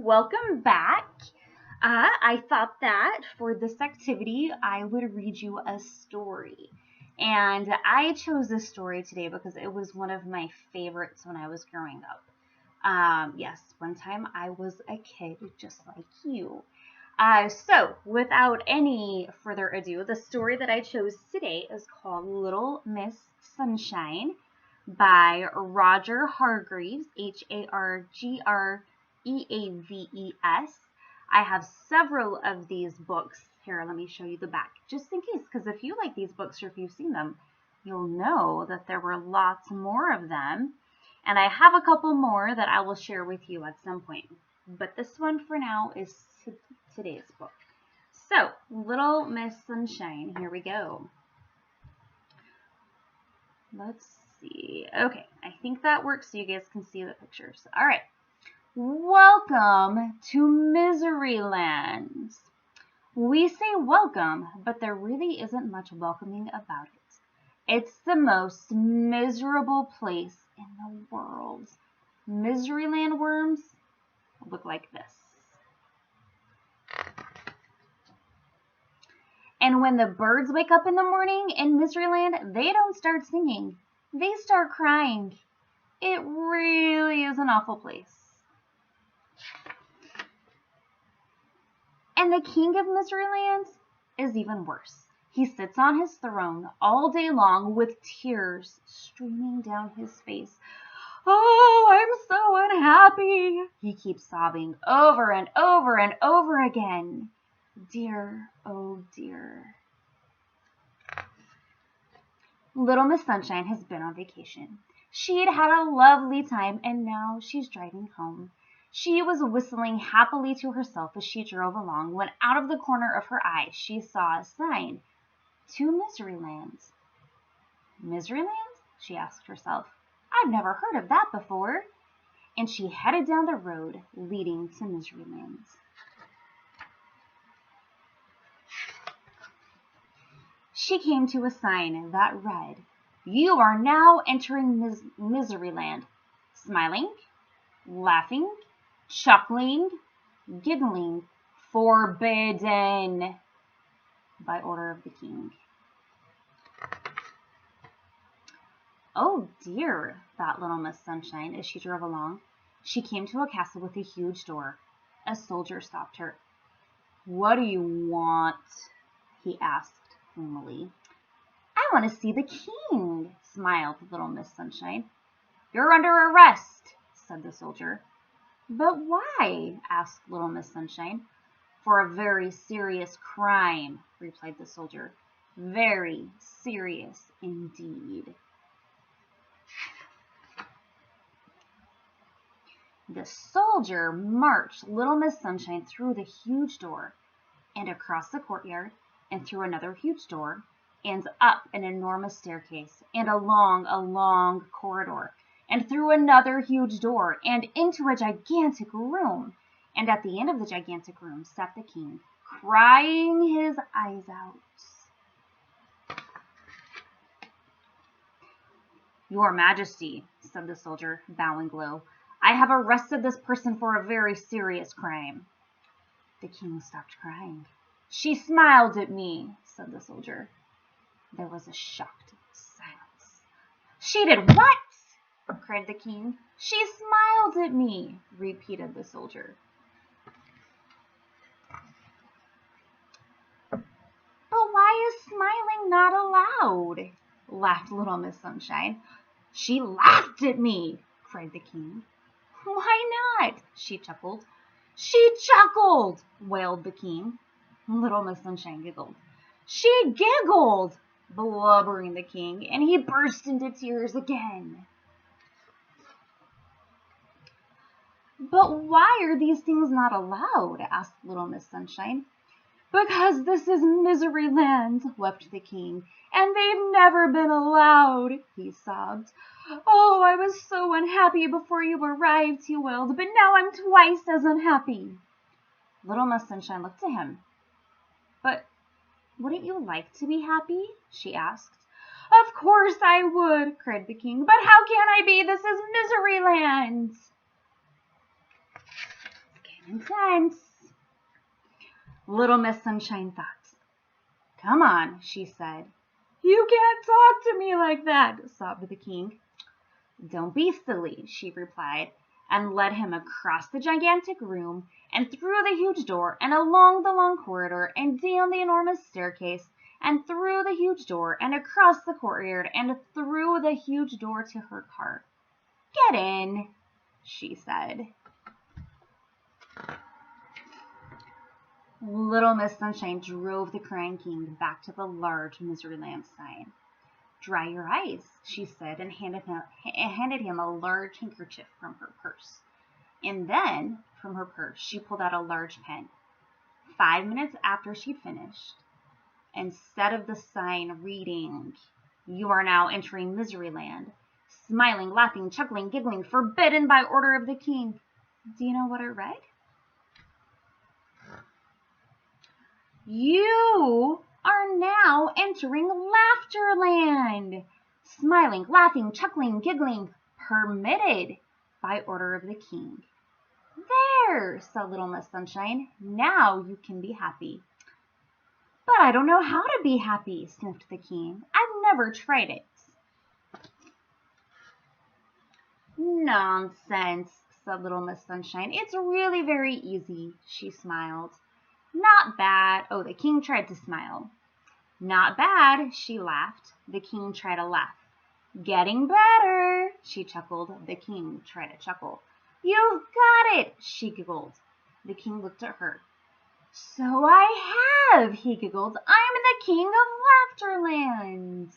welcome back. I thought that for this activity, I would read you a story. And I chose this story today because it was one of my favorites when I was growing up. Yes, one time I was a kid just like you. So, without any further ado, the story that I chose today is called Little Miss Sunshine by Roger Hargreaves, Hargreaves. I have several of these books. Here, let me show you the back, just in case, because if you like these books or if you've seen them, you'll know that there were lots more of them. And I have a couple more that I will share with you at some point. But this one for now is today's book. So, Little Miss Sunshine, here we go. Let's see. Okay, I think that works so you guys can see the pictures. All right. Welcome to Miseryland. We say welcome, but there really isn't much welcoming about it. It's the most miserable place in the world. Miseryland worms look like this. And when the birds wake up in the morning in Miseryland, they don't start singing. They start crying. It really is an awful place. And the king of Miseryland is even worse. He sits on his throne all day long with tears streaming down his face. Oh, I'm so unhappy. He keeps sobbing over and over and over again. Dear, oh dear. Little Miss Sunshine has been on vacation. She'd had a lovely time and now she's driving home. She was whistling happily to herself as she drove along when out of the corner of her eye she saw a sign. To Miseryland. Miseryland? She asked herself. I've never heard of that before. And she headed down the road leading to Miseryland. She came to a sign that read, You are now entering Miseryland. Smiling, laughing, chuckling, giggling, forbidden by order of the king. Oh dear, thought Little Miss Sunshine as she drove along. She came to a castle with a huge door. A soldier stopped her. What do you want? He asked gloomily. I want to see the king, smiled Little Miss Sunshine. You're under arrest, said the soldier. But why? Asked Little Miss Sunshine. For a very serious crime, replied the soldier. Very serious indeed. The soldier marched Little Miss Sunshine through the huge door and across the courtyard and through another huge door and up an enormous staircase and along a long corridor and through another huge door and into a gigantic room. And at the end of the gigantic room sat the king, crying his eyes out. Your Majesty, said the soldier, bowing low, I have arrested this person for a very serious crime. The king stopped crying. She smiled at me, said the soldier. There was a shocked silence. She did what? Cried the king. She smiled at me, repeated the soldier. But why is smiling not allowed? Laughed Little Miss Sunshine. She laughed at me, cried the king. Why not? She chuckled. She chuckled, wailed the king. Little Miss Sunshine giggled. She giggled, blubbering the king, and he burst into tears again. But why are these things not allowed? Asked Little Miss Sunshine. Because this is Miseryland, wept the king, and they've never been allowed, he sobbed. Oh, I was so unhappy before you arrived, he wailed, but now I'm twice as unhappy. Little Miss Sunshine looked at him. But wouldn't you like to be happy? She asked. Of course I would, cried the king, but how can I be? This is Miseryland. Okay. Intense. Little Miss Sunshine thought. Come on, she said. You can't talk to me like that, sobbed the king. Don't be silly, she replied, and led him across the gigantic room and through the huge door and along the long corridor and down the enormous staircase and through the huge door and across the courtyard and through the huge door to her car. Get in, she said. Little Miss Sunshine drove the crying king back to the large Miseryland sign. Dry your eyes, she said, and handed him a large handkerchief from her purse. And then, from her purse, she pulled out a large pen. 5 minutes after she'd finished, instead of the sign reading, "You are now entering Miseryland," smiling, laughing, chuckling, giggling, forbidden by order of the king. Do you know what it read? You are now entering Laughterland. Smiling, laughing, chuckling, giggling, permitted by order of the king. There, said Little Miss Sunshine. Now you can be happy. But I don't know how to be happy, sniffed the king. I've never tried it. Nonsense, said Little Miss Sunshine. It's really very easy, she smiled. Not bad. Oh, the king tried to smile. Not bad, she laughed. The king tried to laugh. Getting better, she chuckled. The king tried to chuckle. You've got it, she giggled. The king looked at her. So I have, he giggled. I'm the king of Laughterland.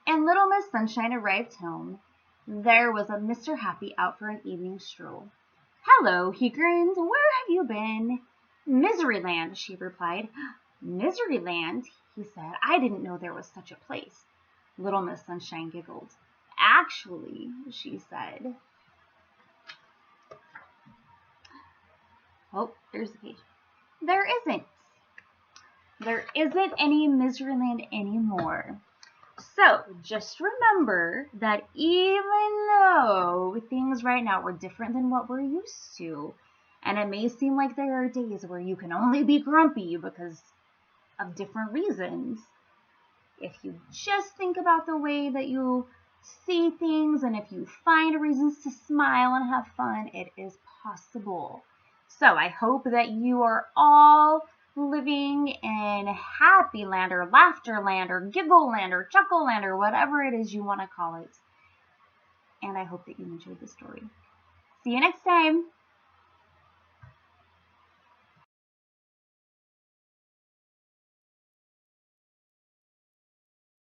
And Little Miss Sunshine arrived home. There was a Mr. Happy out for an evening stroll. Hello, he grinned. Where have you been? Miseryland, she replied. Miseryland, he said. I didn't know there was such a place. Little Miss Sunshine giggled. Actually, she said. Oh, there's the page. There isn't. There isn't any Miseryland anymore. So, just remember that even though things right now are different than what we're used to, and it may seem like there are days where you can only be grumpy because of different reasons, if you just think about the way that you see things and if you find reasons to smile and have fun, it is possible. So, I hope that you are all living in happy land or laughter land or giggle land or chuckle land or whatever it is you want to call it. And I hope that you enjoyed the story. See you next time.